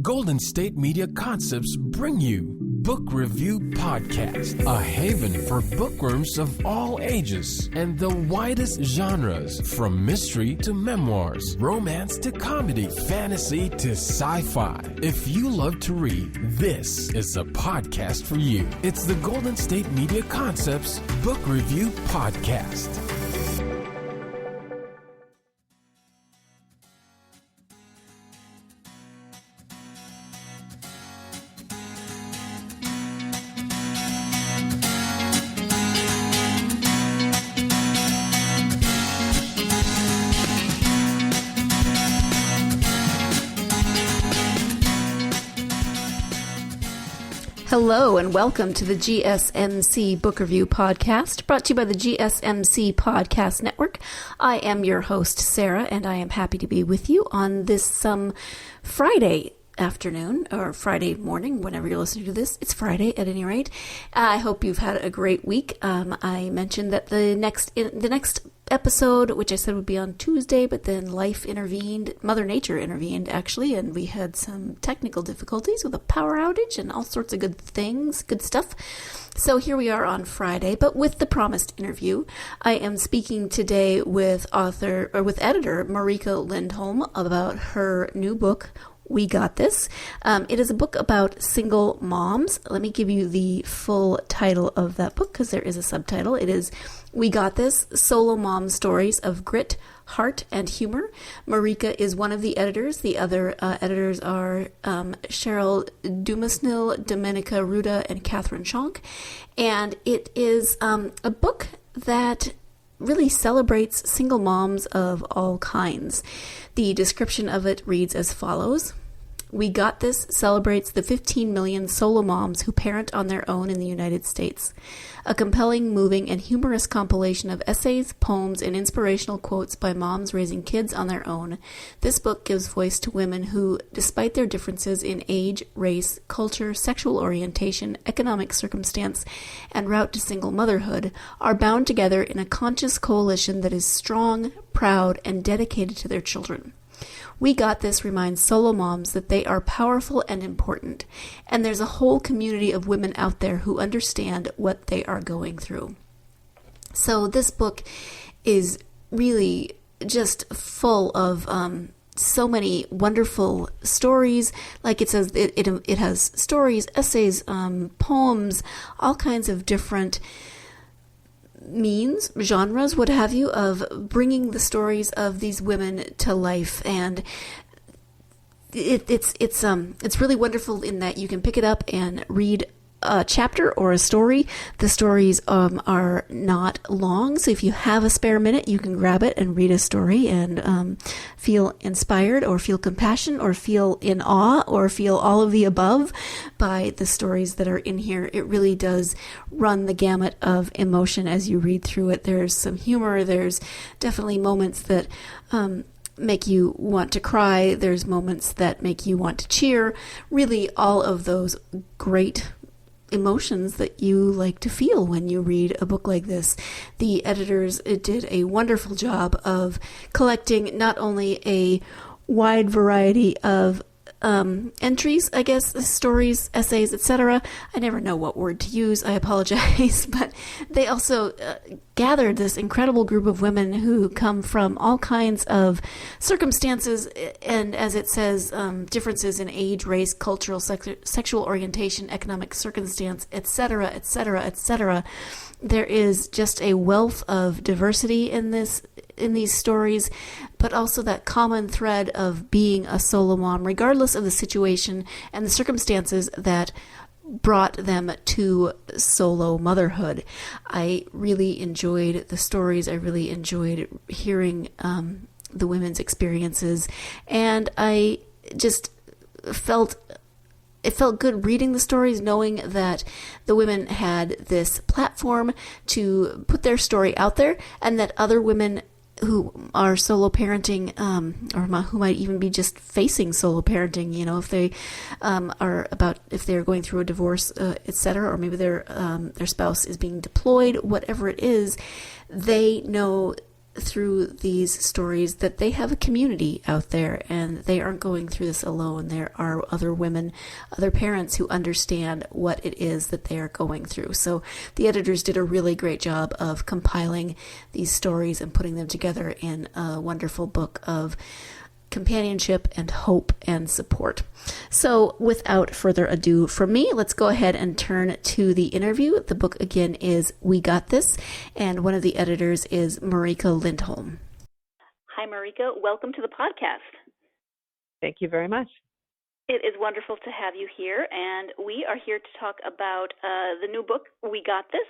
Golden State Media Concepts bring you Book Review Podcast, a haven for bookworms of all ages and the widest genres, from mystery to memoirs, romance to comedy, fantasy to sci-fi. If you love to read, this is a podcast for you. It's the Golden State Media Concepts Book Review Podcast. Hello and welcome to the GSMC Book Review Podcast, brought to you by the GSMC Podcast Network. I am your host, Sarah, and I am happy to be with you on this Friday afternoon, or Friday morning, whenever you're listening to this. It's Friday at any rate. I hope you've had a great week. I mentioned that the next episode, which I said would be on Tuesday, but then life intervened, Mother Nature intervened actually, and we had some technical difficulties with a power outage and all sorts of good things, good stuff. So here we are on Friday, but with the promised interview. I am speaking today with editor Marika Lindholm about her new book, We Got This. It is a book about single moms. Let me give you the full title of that book because there is a subtitle. It is We Got This, Solo Mom Stories of Grit, Heart, and Humor. Marika is one of the editors. The other editors are Cheryl Dumasnil, Domenica Ruda, and Catherine Schonk. And it is a book that really celebrates single moms of all kinds. The description of it reads as follows. We Got This celebrates the 15 million solo moms who parent on their own in the United States. A compelling, moving, and humorous compilation of essays, poems, and inspirational quotes by moms raising kids on their own. This book gives voice to women who, despite their differences in age, race, culture, sexual orientation, economic circumstance, and route to single motherhood, are bound together in a conscious coalition that is strong, proud, and dedicated to their children. We Got This reminds solo moms that they are powerful and important, and there's a whole community of women out there who understand what they are going through. So this book is really just full of so many wonderful stories. Like it says, it has stories, essays, poems, all kinds of different means, genres, what have you, of bringing the stories of these women to life. And it's really wonderful in that you can pick it up and read a chapter or a story. The stories are not long, so if you have a spare minute, you can grab it and read a story and feel inspired or feel compassion or feel in awe or feel all of the above by the stories that are in here. It really does run the gamut of emotion as you read through it. There's some humor. There's definitely moments that make you want to cry. There's moments that make you want to cheer. Really, all of those great emotions that you like to feel when you read a book like this. The editors did a wonderful job of collecting not only a wide variety of entries, I guess, stories, essays, etc. I never know what word to use. I apologize. But they also gathered this incredible group of women who come from all kinds of circumstances and, as it says, differences in age, race, cultural, sexual orientation, economic circumstance, etc., etc., etc. There is just a wealth of diversity in these stories, but also that common thread of being a solo mom, regardless of the situation and the circumstances that brought them to solo motherhood. I really enjoyed the stories. I really enjoyed hearing the women's experiences, and I just felt good reading the stories, knowing that the women had this platform to put their story out there, and that other women who are solo parenting, or who might even be just facing solo parenting, if they if they're going through a divorce, etc., or maybe their spouse is being deployed, whatever it is, they know through these stories that they have a community out there and they aren't going through this alone. There are other women, other parents who understand what it is that they are going through. So the editors did a really great job of compiling these stories and putting them together in a wonderful book of companionship and hope and support. So without further ado from me, let's go ahead and turn to the interview. The book again is We Got This, and one of the editors is Marika Lindholm. Hi, Marika. Welcome to the podcast. Thank you very much. It is wonderful to have you here, and we are here to talk about the new book, We Got This.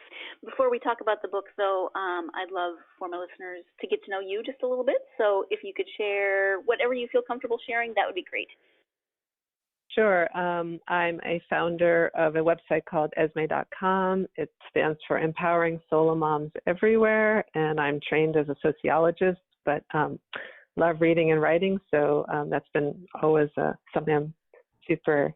Before we talk about the book, though, I'd love for my listeners to get to know you just a little bit. So if you could share whatever you feel comfortable sharing, that would be great. Sure. I'm a founder of a website called esme.com. It stands for Empowering Solo Moms Everywhere, and I'm trained as a sociologist, but love reading and writing, so that's been always something I'm super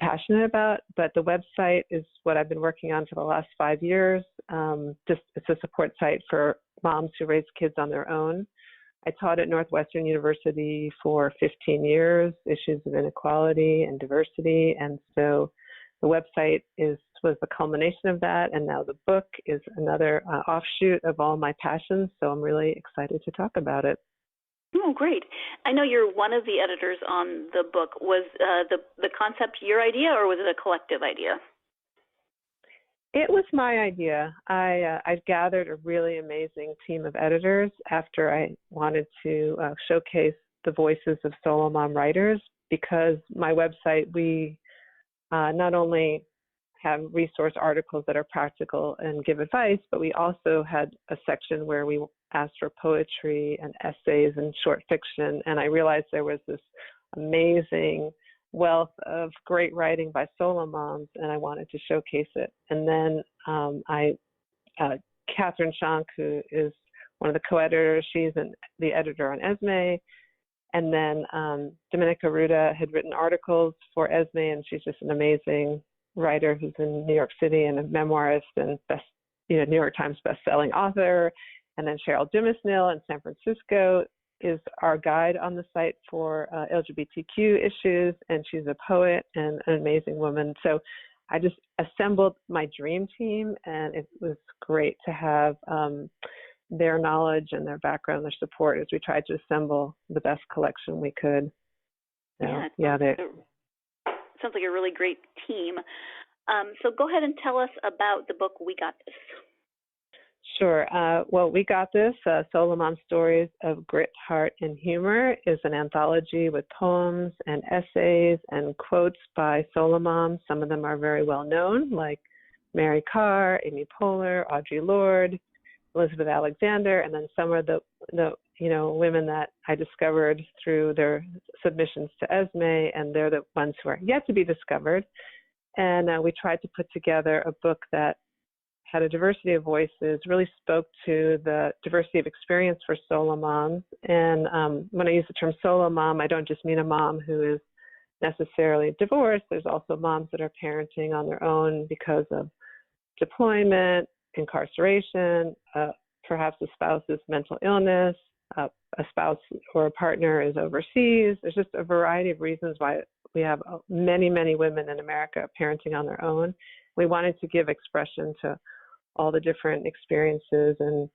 passionate about. But the website is what I've been working on for the last 5 years. It's a support site for moms who raise kids on their own. I taught at Northwestern University for 15 years, issues of inequality and diversity, and so the website was the culmination of that, and now the book is another offshoot of all my passions, so I'm really excited to talk about it. Oh, great. I know you're one of the editors on the book. Was the concept your idea, or was it a collective idea? It was my idea. I gathered a really amazing team of editors after I wanted to showcase the voices of solo mom writers, because my website, we not only have resource articles that are practical and give advice, but we also had a section where we asked for poetry and essays and short fiction. And I realized there was this amazing wealth of great writing by solo moms, and I wanted to showcase it. And then Catherine Shank, who is one of the co-editors, she's the editor on Esme. And then Dominica Ruda had written articles for Esme, and she's just an amazing writer who's in New York City and a memoirist and New York Times best-selling author. And then Cheryl Dimasnil in San Francisco is our guide on the site for LGBTQ issues, and she's a poet and an amazing woman. So I just assembled my dream team, and it was great to have their knowledge and their background, their support as we tried to assemble the best collection we could. So, sounds like a really great team. So go ahead and tell us about the book, We Got This. Sure. Well, We Got This, Solo Mom Stories of Grit, Heart, and Humor is an anthology with poems and essays and quotes by solo moms. Some of them are very well known, like Mary Carr, Amy Poehler, Audre Lorde, Elizabeth Alexander, and then some are the women that I discovered through their submissions to Esme, and they're the ones who are yet to be discovered. And we tried to put together a book that had a diversity of voices, really spoke to the diversity of experience for solo moms. And when I use the term solo mom, I don't just mean a mom who is necessarily divorced. There's also moms that are parenting on their own because of deployment, incarceration, perhaps a spouse's mental illness, a spouse or a partner is overseas. There's just a variety of reasons why we have many, many women in America parenting on their own. We wanted to give expression to all the different experiences, and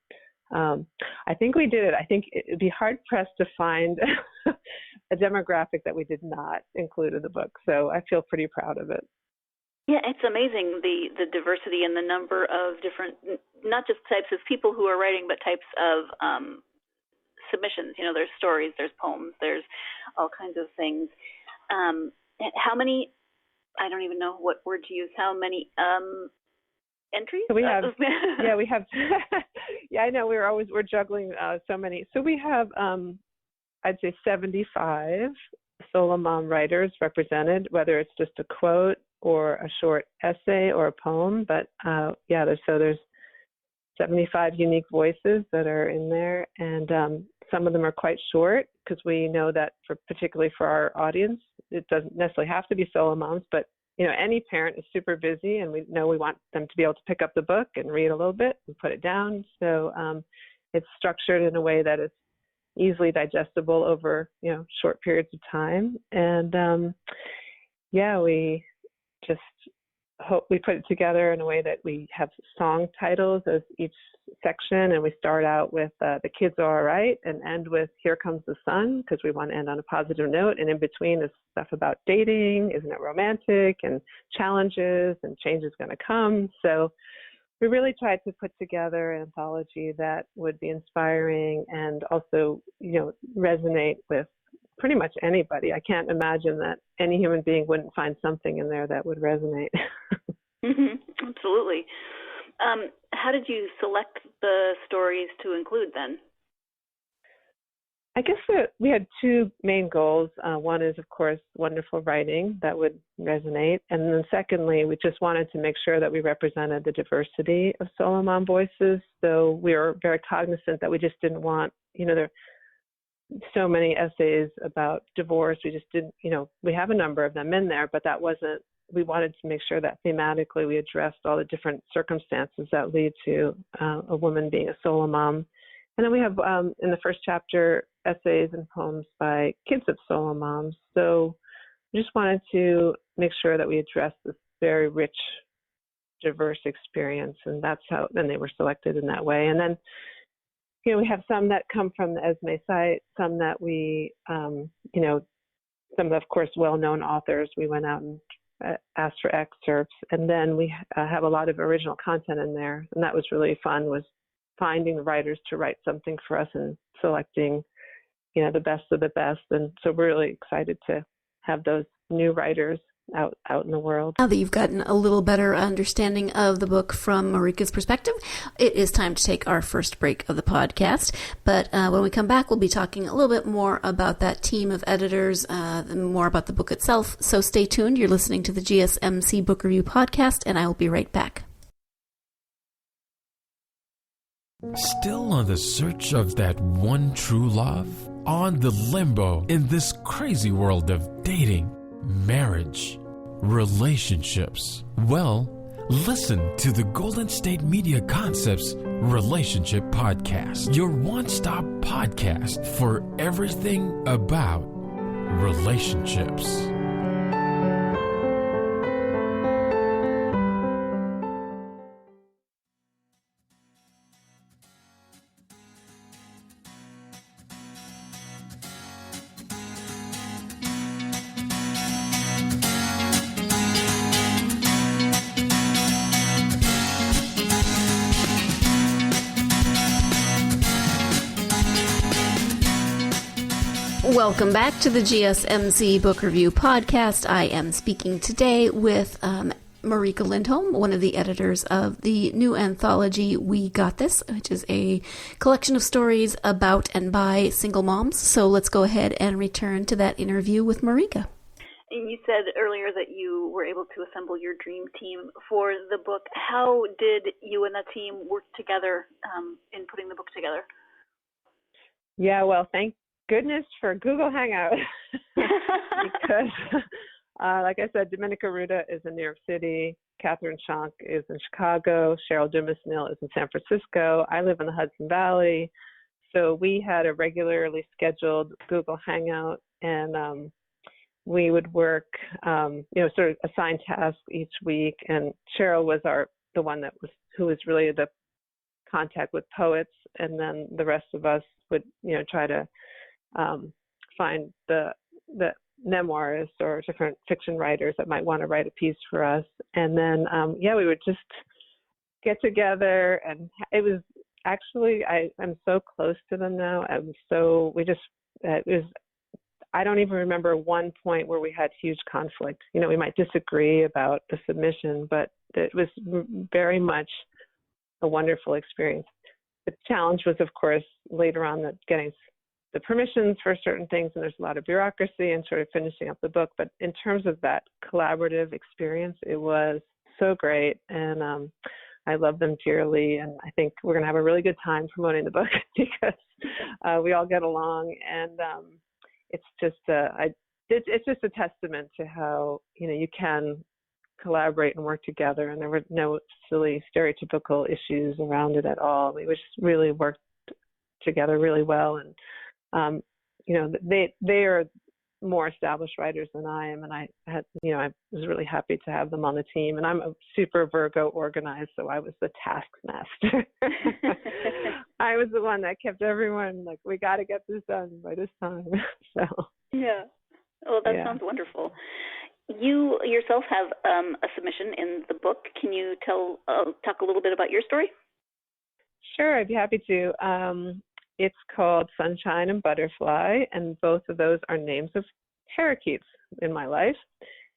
I think we did it. I think it'd be hard-pressed to find a demographic that we did not include in the book, so I feel pretty proud of it. Yeah, it's amazing, the diversity and the number of different, not just types of people who are writing, but types of submissions. There's stories, there's poems, there's all kinds of things. How many, I don't even know what word to use, how many entries? So we have, we have, I know we're juggling so many. So we have, I'd say 75 solo mom writers represented, whether it's just a quote or a short essay or a poem. But there's 75 unique voices that are in there, and some of them are quite short because we know that particularly for our audience, it doesn't necessarily have to be solo moms, but any parent is super busy, and we know we want them to be able to pick up the book and read a little bit and put it down. So it's structured in a way that it's easily digestible over, short periods of time. And we just hope we put it together in a way that we have song titles as each section, and we start out with The Kids Are All Right and end with Here Comes the Sun, because we want to end on a positive note. And in between is stuff about dating, isn't it romantic, and challenges, and change is going to come. So we really tried to put together an anthology that would be inspiring and also, resonate with pretty much anybody. I can't imagine that any human being wouldn't find something in there that would resonate. Absolutely. How did you select the stories to include then? I guess we had two main goals. One is, of course, wonderful writing that would resonate. And then secondly, we just wanted to make sure that we represented the diversity of solo mom voices. So we were very cognizant that we just didn't want, there are so many essays about divorce. We just didn't, we have a number of them in there, but we wanted to make sure that thematically we addressed all the different circumstances that lead to a woman being a solo mom. And then we have, in the first chapter, essays and poems by kids of solo moms. So we just wanted to make sure that we addressed this very rich, diverse experience, and that's how then they were selected in that way. And then, we have some that come from the Esme site, some that we, some of course, well-known authors. We went out and asked for excerpts, and then we have a lot of original content in there, and that was really fun, was finding the writers to write something for us and selecting, the best of the best. And so we're really excited to have those new writers out in the world. Now that you've gotten a little better understanding of the book from Marika's perspective, it is time to take our first break of the podcast. But when we come back, we'll be talking a little bit more about that team of editors, more about the book itself. So stay tuned. You're listening to the GSMC Book Review Podcast, and I will be right back. Still on the search of that one true love? On the limbo in this crazy world of dating, marriage, relationships? Well, listen to the Golden State Media Concepts Relationship Podcast, your one-stop podcast for everything about relationships. Welcome back to the GSMC Book Review Podcast. I am speaking today with Marika Lindholm, one of the editors of the new anthology, We Got This, which is a collection of stories about and by single moms. So let's go ahead and return to that interview with Marika. And you said earlier that you were able to assemble your dream team for the book. How did you and that team work together in putting the book together? Yeah, well, thank goodness for Google Hangout, because like I said, Dominica Ruda is in New York City, Catherine Schonk is in Chicago, Cheryl Dumas-Nil is in San Francisco, I live in the Hudson Valley. So we had a regularly scheduled Google Hangout, and we would work, sort of assign tasks each week. And Cheryl was the one who was really the contact with poets, and then the rest of us would, try to find the memoirists or different fiction writers that might want to write a piece for us. And then, we would just get together, and it was actually, I'm so close to them now. I don't even remember one point where we had huge conflict. We might disagree about the submission, but it was very much a wonderful experience. The challenge was, of course, later on getting the permissions for certain things, and there's a lot of bureaucracy and sort of finishing up the book. But in terms of that collaborative experience, it was so great, and I love them dearly, and I think we're going to have a really good time promoting the book because we all get along, and it's just a testament to how you can collaborate and work together, and there were no silly stereotypical issues around it at all. We just really worked together really well. And, they are more established writers than I am. And I was really happy to have them on the team. And I'm a super Virgo organized, so I was the taskmaster. I was the one that kept everyone like, we got to get this done by this time. So yeah. Well, that sounds wonderful. You yourself have a submission in the book. Can you talk a little bit about your story? Sure, I'd be happy to. It's called Sunshine and Butterfly, and both of those are names of parakeets in my life.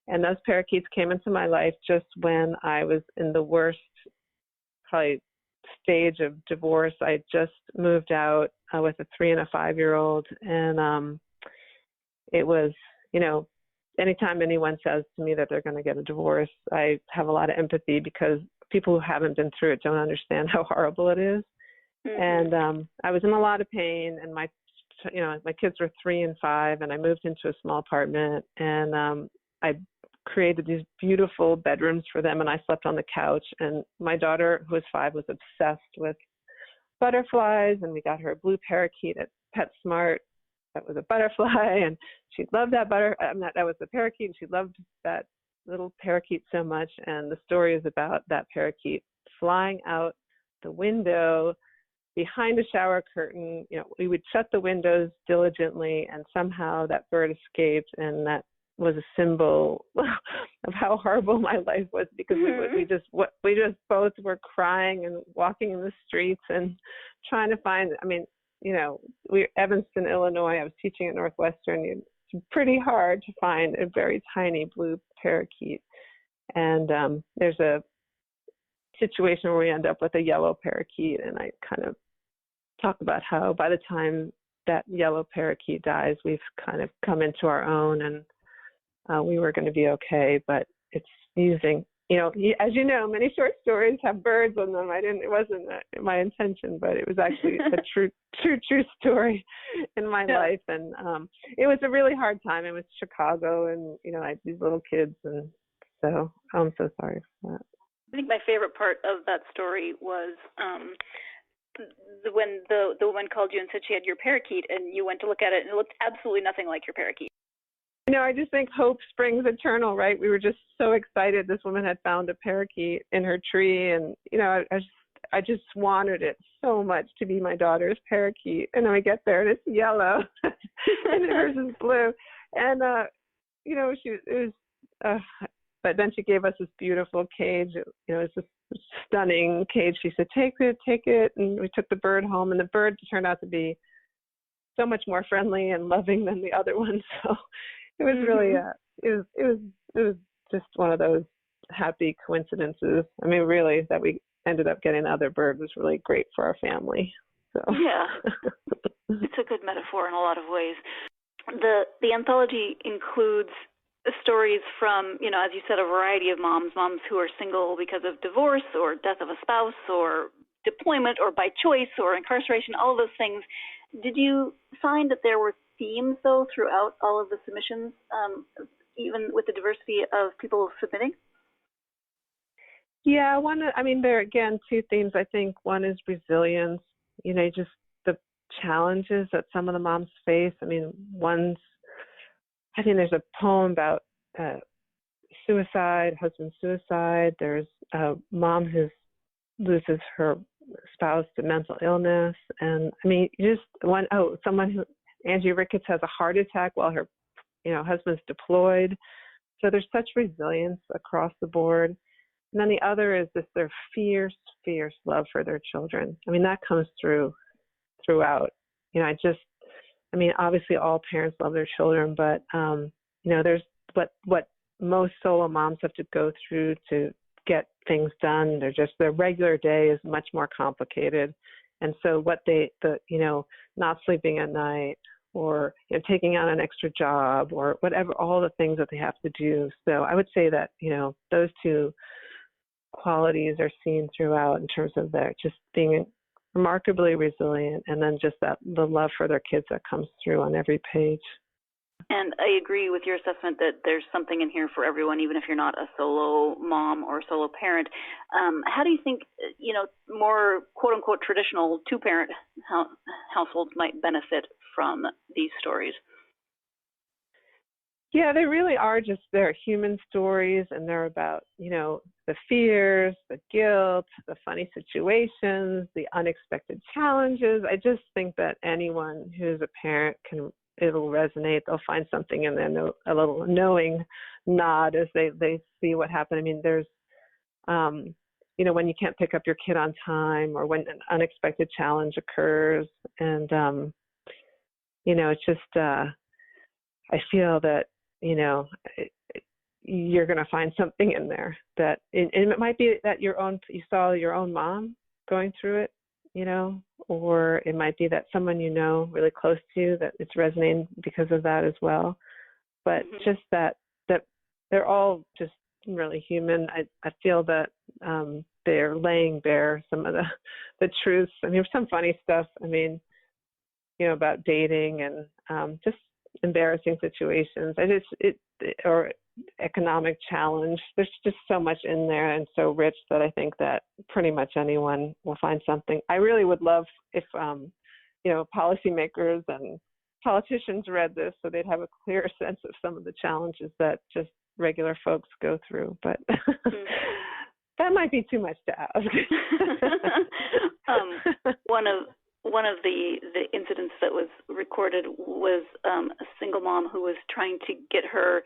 And those parakeets came into my life just when I was in the worst, probably, stage of divorce. I just moved out with a 3 and a 5-year-old, and it was, anytime anyone says to me that they're going to get a divorce, I have a lot of empathy because people who haven't been through it don't understand how horrible it is. Mm-hmm. And I was in a lot of pain, and my kids were 3 and 5, and I moved into a small apartment, and I created these beautiful bedrooms for them, and I slept on the couch. And my daughter, who was 5, was obsessed with butterflies, and we got her a blue parakeet at PetSmart. That was a butterfly, and she loved that that was the parakeet, and she loved that little parakeet so much. And the story is about that parakeet flying out the window behind a shower curtain. We would shut the windows diligently, and somehow that bird escaped, and that was a symbol of how horrible my life was, because we just both were crying and walking in the streets and trying to find. We're Evanston, Illinois. I was teaching at Northwestern. It's pretty hard to find a very tiny blue parakeet, and there's a situation where we end up with a yellow parakeet, and I kind of talk about how by the time that yellow parakeet dies, we've kind of come into our own, and we were going to be okay. But it's using, as you know, many short stories have birds on them. It wasn't my intention, but it was actually a true story in my life. And it was a really hard time. It was Chicago, and I had these little kids, and so I'm so sorry for that. I think my favorite part of that story was when the woman called you and said she had your parakeet, and you went to look at it, and it looked absolutely nothing like your parakeet. I just think hope springs eternal, right? We were just so excited. This woman had found a parakeet in her tree, and I just wanted it so much to be my daughter's parakeet. And then we get there, and it's yellow, and hers is blue, and but then she gave us this beautiful cage. It's this stunning cage. She said, take it. And we took the bird home, and the bird turned out to be so much more friendly and loving than the other one. So it was really, it was just one of those happy coincidences. Really, that we ended up getting the other bird was really great for our family. So yeah, it's a good metaphor in a lot of ways. The anthology includes stories from, as you said, a variety of moms who are single because of divorce or death of a spouse or deployment or by choice or incarceration, all of those things. Did you find that there were themes, though, throughout all of the submissions, even with the diversity of people submitting? Yeah, there are, again, 2 themes. I think one is resilience, just the challenges that some of the moms face. I think there's a poem about suicide, husband suicide. There's a mom who loses her spouse to mental illness. And Angie Ricketts has a heart attack while her, husband's deployed. So there's such resilience across the board. And then the other is their fierce, fierce love for their children. That comes throughout. Obviously all parents love their children, but, there's what most solo moms have to go through to get things done. Their regular day is much more complicated. And so not sleeping at night or taking on an extra job or whatever, all the things that they have to do. So I would say that, those 2 qualities are seen throughout in terms of their just being remarkably resilient, and then just the love for their kids that comes through on every page. And I agree with your assessment that there's something in here for everyone, even if you're not a solo mom or solo parent. How do you think, more quote-unquote traditional two-parent households might benefit from these stories? Yeah, they really are they're human stories, and they're about, the fears, the guilt, the funny situations, the unexpected challenges. I just think that anyone who's a parent it'll resonate. They'll find something in there, a little knowing nod as they see what happened. I mean, there's, when you can't pick up your kid on time, or when an unexpected challenge occurs. And, it's just, I feel that, you're going to find something in there and it might be that you saw your own mom going through it, or it might be that someone really close to you, that it's resonating because of that as well. But just that they're all just really human. I feel that they're laying bare some of the truths. I mean, some funny stuff. I mean, about dating and just embarrassing situations. Or economic challenge. There's just so much in there and so rich that I think that pretty much anyone will find something. I really would love if, policymakers and politicians read this, so they'd have a clear sense of some of the challenges that just regular folks go through. But that might be too much to ask. One of the incidents that was recorded was a single mom who was trying to get her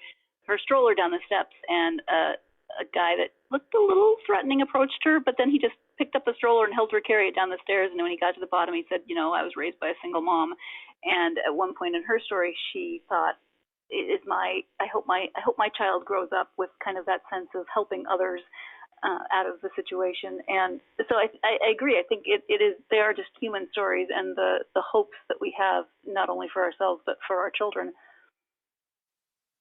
stroller down the steps, and a guy that looked a little threatening approached her, but then he just picked up the stroller and helped her carry it down the stairs. And when he got to the bottom, he said, I was raised by a single mom. And at one point in her story, she thought, I hope my child grows up with kind of that sense of helping others out of the situation. And so I agree. I think they are just human stories, and the hopes that we have, not only for ourselves but for our children.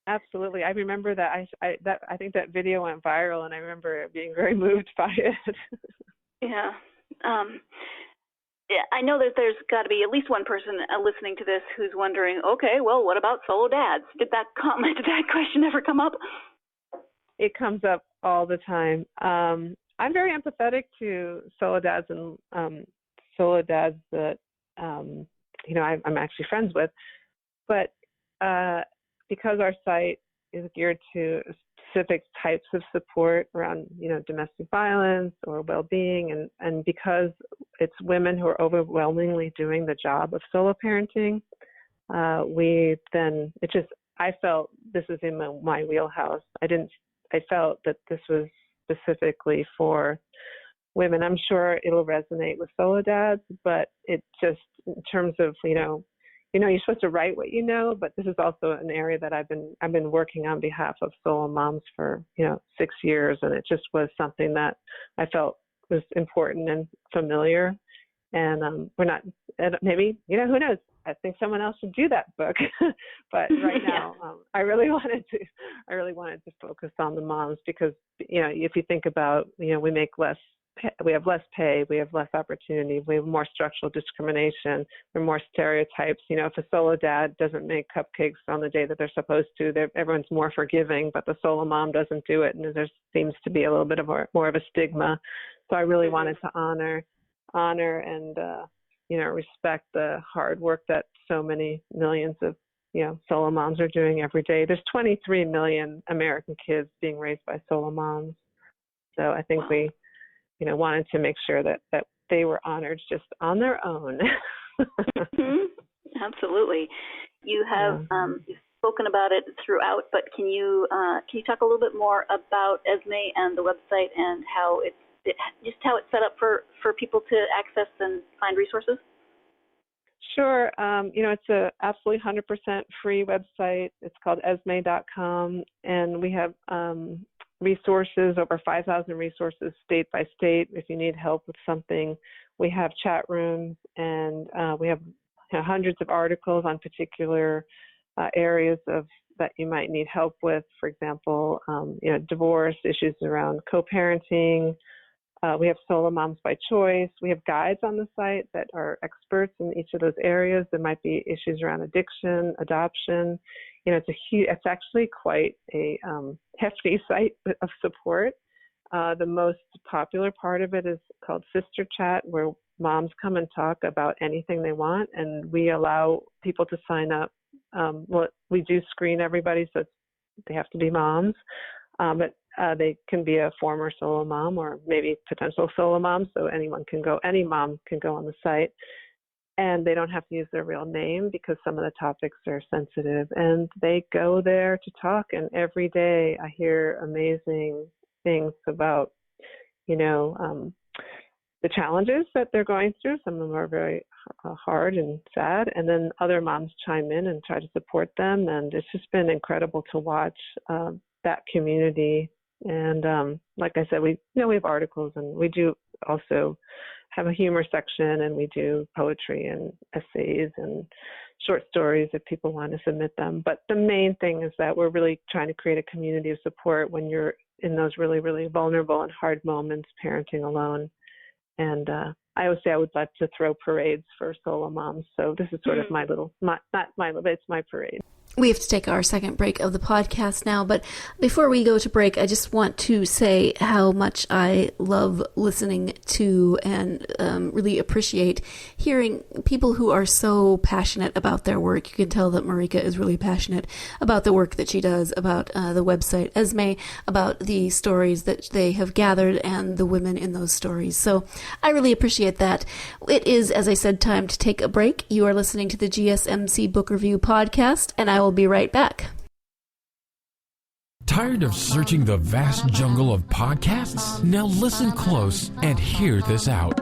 Absolutely. I remember that I think that video went viral, and I remember being very moved by it. Yeah. I know that there's got to be at least one person listening to this who's wondering, okay, well, what about solo dads? Did that question ever come up? It comes up all the time. I'm very empathetic to solo dads and solo dads that I'm actually friends with, but because our site is geared to specific types of support around domestic violence or well-being, and because it's women who are overwhelmingly doing the job of solo parenting, I felt this is in my wheelhouse. I felt that this was specifically for women. I'm sure it'll resonate with solo dads, but it just, in terms of, you're supposed to write what you know, but this is also an area that I've been working on behalf of solo moms for, 6 years. And it just was something that I felt was important and familiar. And maybe, who knows? I think someone else should do that book. But right now, I really wanted to focus on the moms because, if you think about, we have less pay, we have less opportunity, we have more structural discrimination, there are more stereotypes. If a solo dad doesn't make cupcakes on the day that they're supposed to, everyone's more forgiving, but the solo mom doesn't do it, and there seems to be a little bit of more of a stigma. So I really wanted to honor and respect the hard work that so many millions of solo moms are doing every day. There's 23 million American kids being raised by solo moms. So I think we wanted to make sure that they were honored just on their own. Absolutely. You have you've spoken about it throughout, but can you talk a little bit more about Esme and the website and how it's set up for people to access and find resources? Sure. It's a absolutely 100% free website. It's called esme.com, and we have resources, over 5,000 resources state by state. If you need help with something, we have chat rooms, and we have hundreds of articles on particular areas that you might need help with. For example, divorce, issues around co-parenting. We have solo moms by choice. We have guides on the site that are experts in each of those areas. There might be issues around addiction, adoption. it's actually quite a hefty site of support. The most popular part of it is called Sister Chat, where moms come and talk about anything they want, and we allow people to sign up. We do screen everybody, so they have to be moms, but they can be a former solo mom or maybe potential solo mom, so any mom can go on the site. And they don't have to use their real name because some of the topics are sensitive. And they go there to talk. And every day I hear amazing things about, the challenges that they're going through. Some of them are very hard and sad. And then other moms chime in and try to support them. And it's just been incredible to watch that community. And like I said, we have articles, and we do also have a humor section, and we do poetry and essays and short stories if people want to submit them. But the main thing is that we're really trying to create a community of support when you're in those really, really vulnerable and hard moments parenting alone. And I always say I would like to throw parades for solo moms. So this is sort of it's my parade. We have to take our second break of the podcast now, but before we go to break, I just want to say how much I love listening to and really appreciate hearing people who are so passionate about their work. You can tell that Marika is really passionate about the work that she does, about the website Esme, about the stories that they have gathered and the women in those stories. So I really appreciate that. It is, as I said, time to take a break. You are listening to the GSMC Book Review Podcast, and I will be right back. Tired of searching the vast jungle of podcasts? Now listen close and hear this out.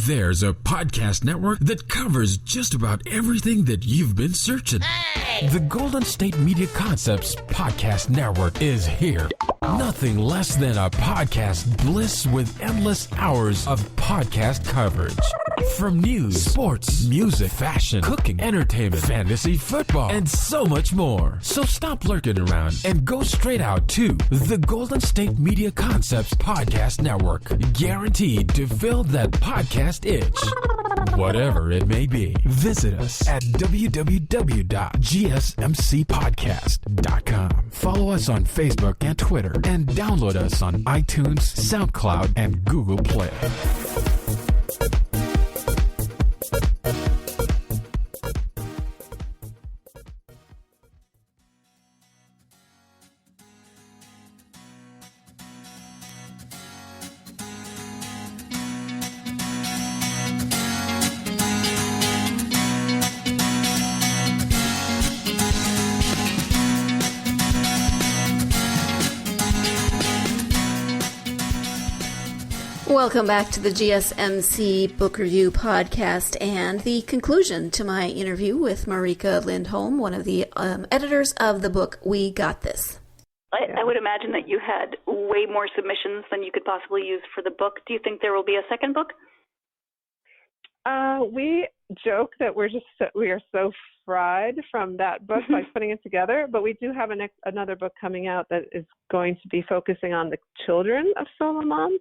There's a podcast network that covers just about everything that you've been searching. Hey! The Golden State Media Concepts Podcast Network is here. Nothing less than a podcast bliss with endless hours of podcast coverage. From news, sports, music, fashion, cooking, entertainment, fantasy, football, and so much more. So stop lurking around and go straight out to the Golden State Media Concepts Podcast Network. Guaranteed to fill that podcast itch. Whatever it may be. Visit us at www.gsmcpodcast.com. Follow us on Facebook and Twitter, and download us on iTunes, SoundCloud, and Google Play. Welcome back to the GSMC Book Review Podcast and the conclusion to my interview with Marika Lindholm, one of the editors of the book We Got This. I would imagine that you had way more submissions than you could possibly use for the book. Do you think there will be a second book? We joke that we are so fried from that book by putting it together, but we do have another book coming out that is going to be focusing on the children of solo moms.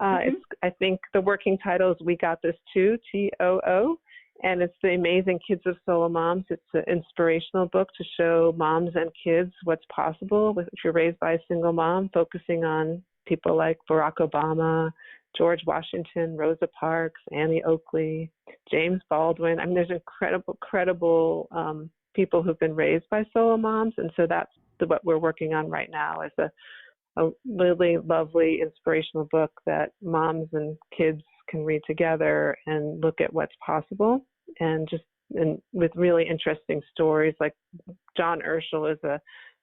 I think the working title is We Got This Too, TOO, and it's the amazing kids of solo moms. It's an inspirational book to show moms and kids what's possible if you're raised by a single mom, focusing on people like Barack Obama, George Washington, Rosa Parks, Annie Oakley, James Baldwin. I mean, there's incredible people who've been raised by solo moms, and so that's what we're working on right now is a really lovely inspirational book that moms and kids can read together and look at what's possible, and with really interesting stories. Like John Urschel is a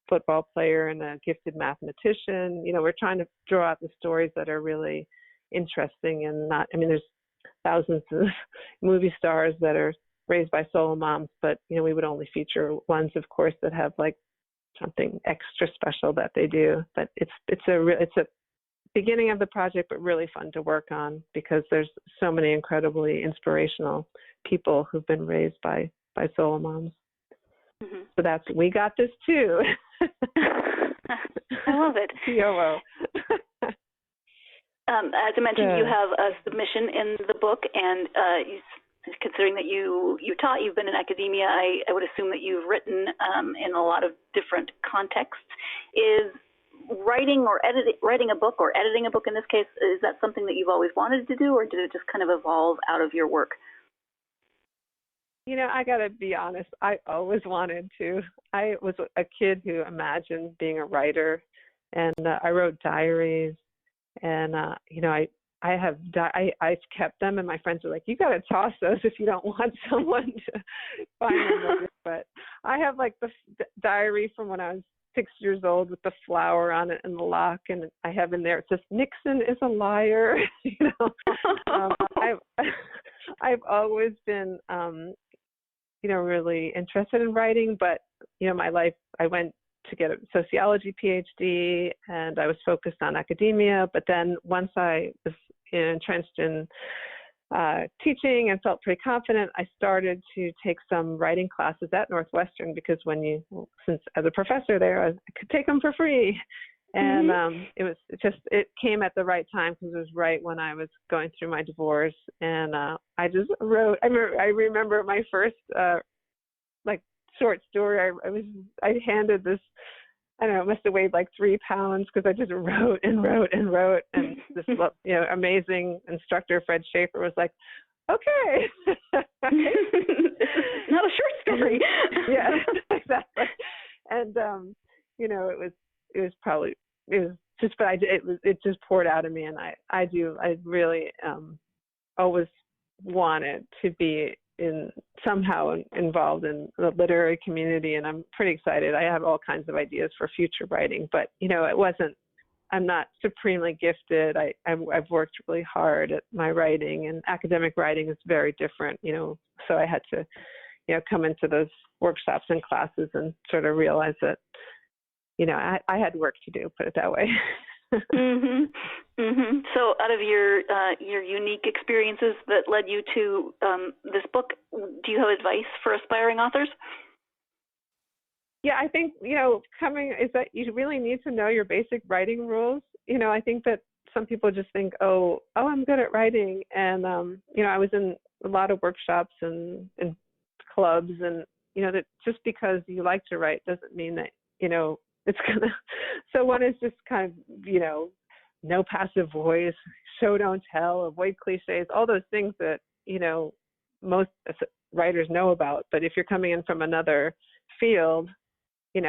football player and a gifted mathematician. We're trying to draw out the stories that are really interesting and there's thousands of movie stars that are raised by solo moms, but we would only feature ones, of course, that have like something extra special that they do. But it's a beginning of the project, but really fun to work on because there's so many incredibly inspirational people who've been raised by solo moms. Mm-hmm. So that's We Got This Too. I love it. TOO. As I mentioned, you have a submission in the book, and considering that you taught, you've been in academia, I would assume that you've written in a lot of different contexts. Is writing a book or editing a book in this case, is that something that you've always wanted to do, or did it just kind of evolve out of your work? I got to be honest, I always wanted to. I was a kid who imagined being a writer, and I wrote diaries, and I've kept them, and my friends are like, you got to toss those if you don't want someone to find them. But I have like the diary from when I was 6 years old with the flower on it and the lock, and I have in there, it says Nixon is a liar. I've always been really interested in writing, but my life, I went to get a sociology PhD, and I was focused on academia. But then once I was entrenched in teaching and felt pretty confident, I started to take some writing classes at Northwestern, because since as a professor there, I could take them for free. And it came at the right time, because it was right when I was going through my divorce. And I just wrote, I remember my first short story. I handed this, I don't know, it must have weighed like 3 pounds, because I just wrote and wrote and wrote. And this amazing instructor, Fred Schaefer, was like, okay. Not a short story. Yeah, exactly. And it just poured out of me, and I really always wanted to be somehow involved in the literary community, and I'm pretty excited. I have all kinds of ideas for future writing, but I'm not supremely gifted. I've worked really hard at my writing, and academic writing is very different, so I had to come into those workshops and classes and sort of realize that I had work to do, put it that way. So out of your unique experiences that led you to this book, do you have advice for aspiring authors? Yeah, I think, is that you really need to know your basic writing rules. I think that some people just think, oh, I'm good at writing. And, I was in a lot of workshops and clubs, and, that just because you like to write doesn't mean that, it's gonna. So one is just kind of, no passive voice, show don't tell, avoid cliches, all those things that most writers know about. But if you're coming in from another field, you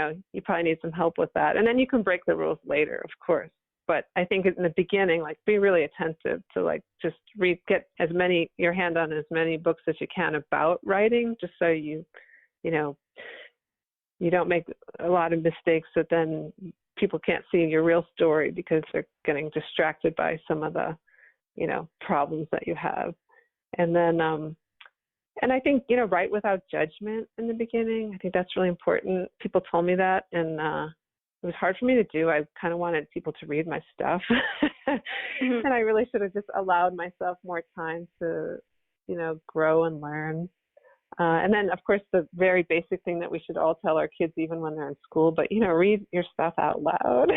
probably need some help with that. And then you can break the rules later, of course. But I think in the beginning, be really attentive to just get your hand on as many books as you can about writing, just so you don't make a lot of mistakes that then people can't see your real story, because they're getting distracted by some of the, problems that you have. And then, and I think, write without judgment in the beginning. I think that's really important. People told me that, and it was hard for me to do. I kind of wanted people to read my stuff. And I really should have just allowed myself more time to, grow and learn. And then, of course, the very basic thing that we should all tell our kids, even when they're in school, but, read your stuff out loud.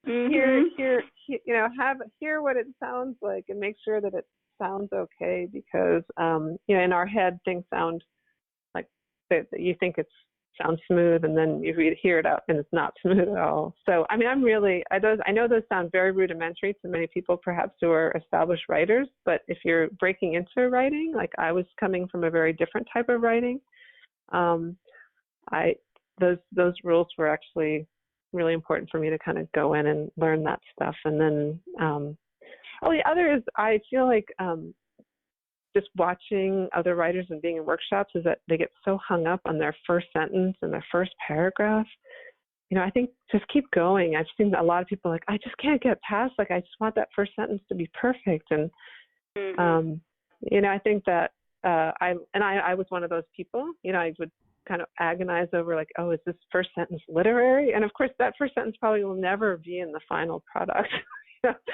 Hear what it sounds like, and make sure that it sounds okay, because, in our head, things sound like that you think it sounds smooth, and then you hear it out and it's not smooth at all. So, I know those sound very rudimentary to many people, perhaps, who are established writers, but if you're breaking into writing, like I was coming from a very different type of writing, those rules were actually really important for me to kind of go in and learn that stuff. And then, the other is, I feel like just watching other writers and being in workshops, is that they get so hung up on their first sentence and their first paragraph. I think just keep going. I've seen a lot of people I just can't get past, I just want that first sentence to be perfect. And, I think that I was one of those people. I would kind of agonize over is this first sentence literary? And of course, that first sentence probably will never be in the final product.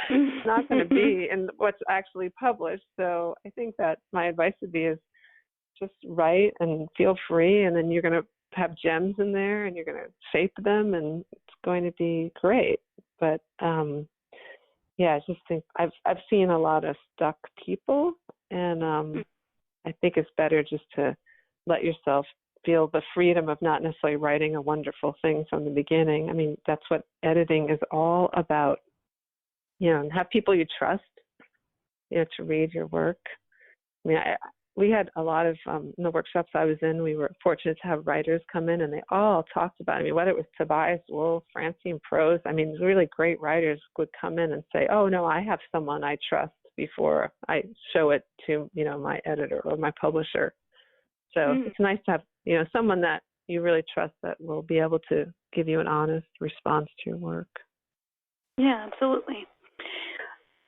It's not going to be in what's actually published. So I think that my advice would be is just write and feel free, and then you're going to have gems in there, and you're going to shape them, and it's going to be great. But I just think I've seen a lot of stuck people, and I think it's better just to let yourself feel the freedom of not necessarily writing a wonderful thing from the beginning. I mean, that's what editing is all about, and have people you trust, to read your work. I mean, we had a lot of, in the workshops I was in, we were fortunate to have writers come in, and they all talked about, whether it was Tobias Wolff, Francine Prose, really great writers would come in and say, oh, no, I have someone I trust before I show it to, my editor or my publisher. So it's nice to have, someone that you really trust that will be able to give you an honest response to your work. Yeah, absolutely.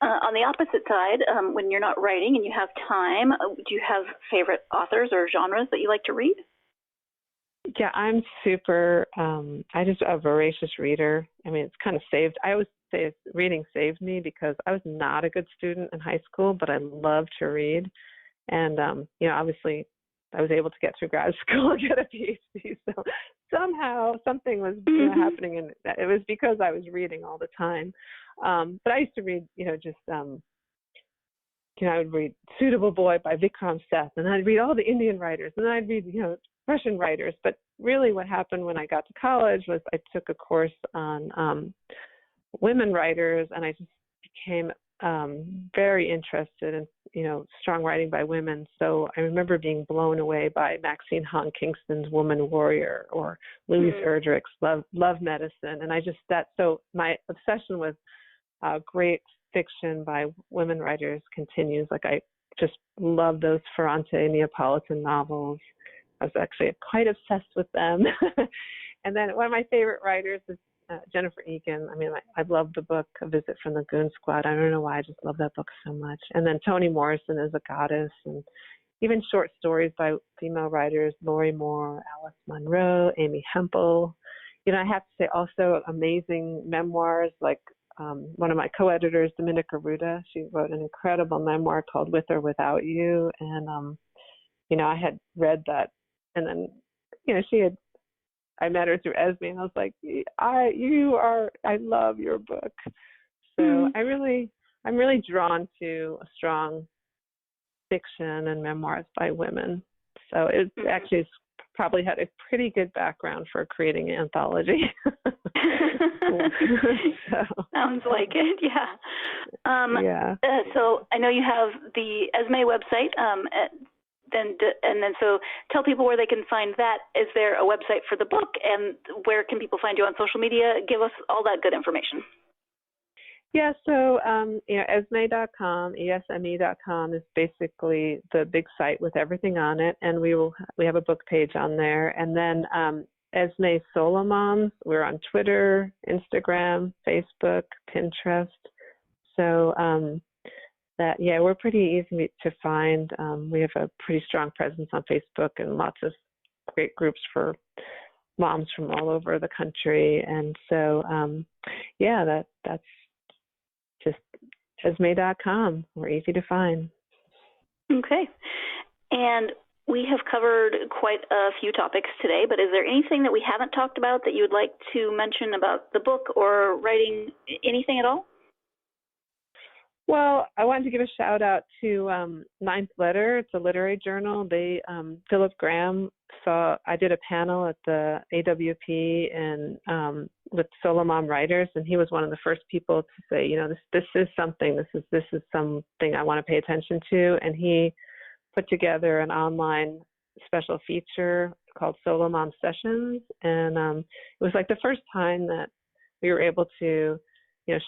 On the opposite side, when you're not writing and you have time, do you have favorite authors or genres that you like to read? Yeah, I'm super, I just a voracious reader. It's kind of saved. I always say reading saved me because I was not a good student in high school, but I loved to read. And, obviously I was able to get through grad school and get a PhD. So somehow something was happening, and it was because I was reading all the time. But I used to read, I would read Suitable Boy by Vikram Seth, and I'd read all the Indian writers, and then I'd read, Russian writers. But really what happened when I got to college was I took a course on women writers, and I just became very interested in, strong writing by women. So I remember being blown away by Maxine Hong Kingston's Woman Warrior or Louise Erdrich's Love Medicine. And so my obsession with great fiction by women writers continues. Like I just love those Ferrante Neapolitan novels. I was actually quite obsessed with them. And then one of my favorite writers is Jennifer Egan. I love the book A Visit from the Goon Squad. I don't know why, I just love that book so much. And then Toni Morrison is a goddess, and even short stories by female writers, Lori Moore, Alice Munro, Amy Hempel. I have to say also amazing memoirs like one of my co-editors, Dominica Ruda. She wrote an incredible memoir called With or Without You. And, I had read that, and then, I met her through Esme, and I was like, I love your book. So I'm really drawn to a strong fiction and memoirs by women. So it actually has probably had a pretty good background for creating an anthology. Sounds like it, yeah. Yeah. So I know you have the Esme website, and then so tell people where they can find that. Is there a website for the book, and where can people find you on social media? Give us all that good information. Yeah, so esme.com, esme.com is basically the big site with everything on it, and we have a book page on there. And then Esme Solo Moms, we're on Twitter, Instagram, Facebook, Pinterest. So we're pretty easy to find. We have a pretty strong presence on Facebook and lots of great groups for moms from all over the country. And so, that's just esme.com. We're easy to find. Okay. And we have covered quite a few topics today, but is there anything that we haven't talked about that you would like to mention about the book or writing, anything at all? Well, I wanted to give a shout out to Ninth Letter. It's a literary journal. They, Philip Graham I did a panel at the AWP and with solo mom writers, and he was one of the first people to say, this is something. This is something I want to pay attention to. And he put together an online special feature called Solo Mom Sessions, and it was like the first time that we were able to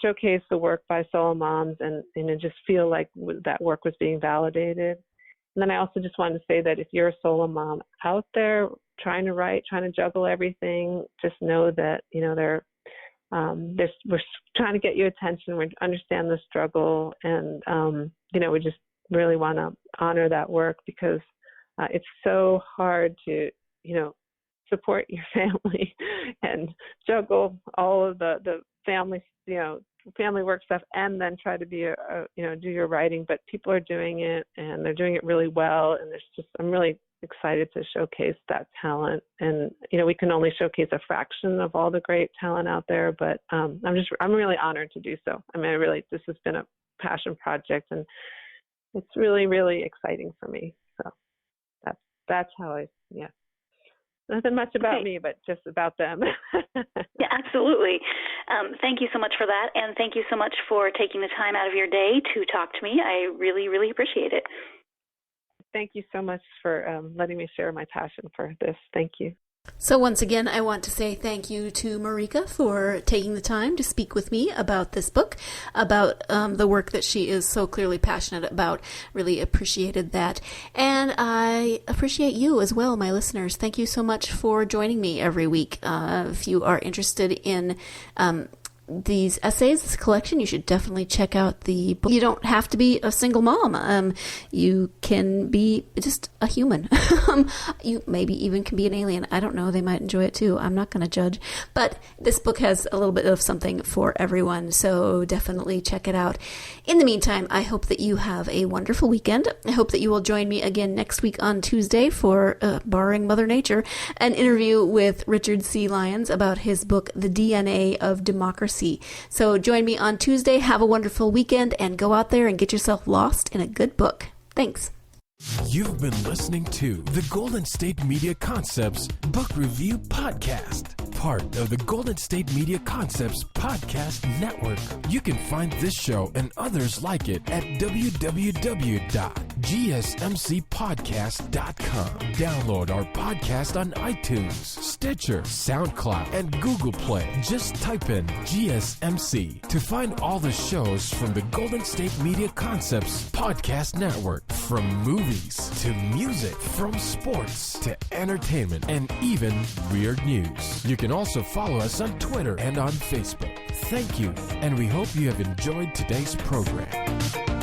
showcase the work by solo moms and just feel like that work was being validated. And then I also just wanted to say that if you're a solo mom out there trying to write, trying to juggle everything, just know that, we're trying to get you attention. We understand the struggle, and, we just really want to honor that work because it's so hard to, support your family and juggle all of the family, family work stuff, and then try to be do your writing. But people are doing it, and they're doing it really well. And I'm really excited to showcase that talent. And we can only showcase a fraction of all the great talent out there. But I'm really honored to do so. This has been a passion project, and it's really, really exciting for me. So that's how yeah. Nothing much about me, but just about them. Yeah, absolutely. Thank you so much for that, and thank you so much for taking the time out of your day to talk to me. I really, really appreciate it. Thank you so much for letting me share my passion for this. Thank you. So once again, I want to say thank you to Marika for taking the time to speak with me about this book, about the work that she is so clearly passionate about. Really appreciated that. And I appreciate you as well, my listeners. Thank you so much for joining me every week. If you are interested in these essays, this collection, you should definitely check out the book. You don't have to be a single mom. You can be just a human. You maybe even can be an alien. I don't know. They might enjoy it too. I'm not going to judge. But this book has a little bit of something for everyone, so definitely check it out. In the meantime, I hope that you have a wonderful weekend. I hope that you will join me again next week on Tuesday for, barring Mother Nature, an interview with Richard C. Lyons about his book, The DNA of Democracy. So join me on Tuesday. Have a wonderful weekend and go out there and get yourself lost in a good book. Thanks. You've been listening to the Golden State Media Concepts Book Review Podcast, part of the Golden State Media Concepts Podcast Network. You can find this show and others like it at www.gsmcpodcast.com. Download our podcast on iTunes, Stitcher, SoundCloud, and Google Play. Just type in GSMC to find all the shows from the Golden State Media Concepts Podcast Network, from movies to music, from sports to entertainment, and even weird news. You can also follow us on Twitter and on Facebook. Thank you, and we hope you have enjoyed today's program.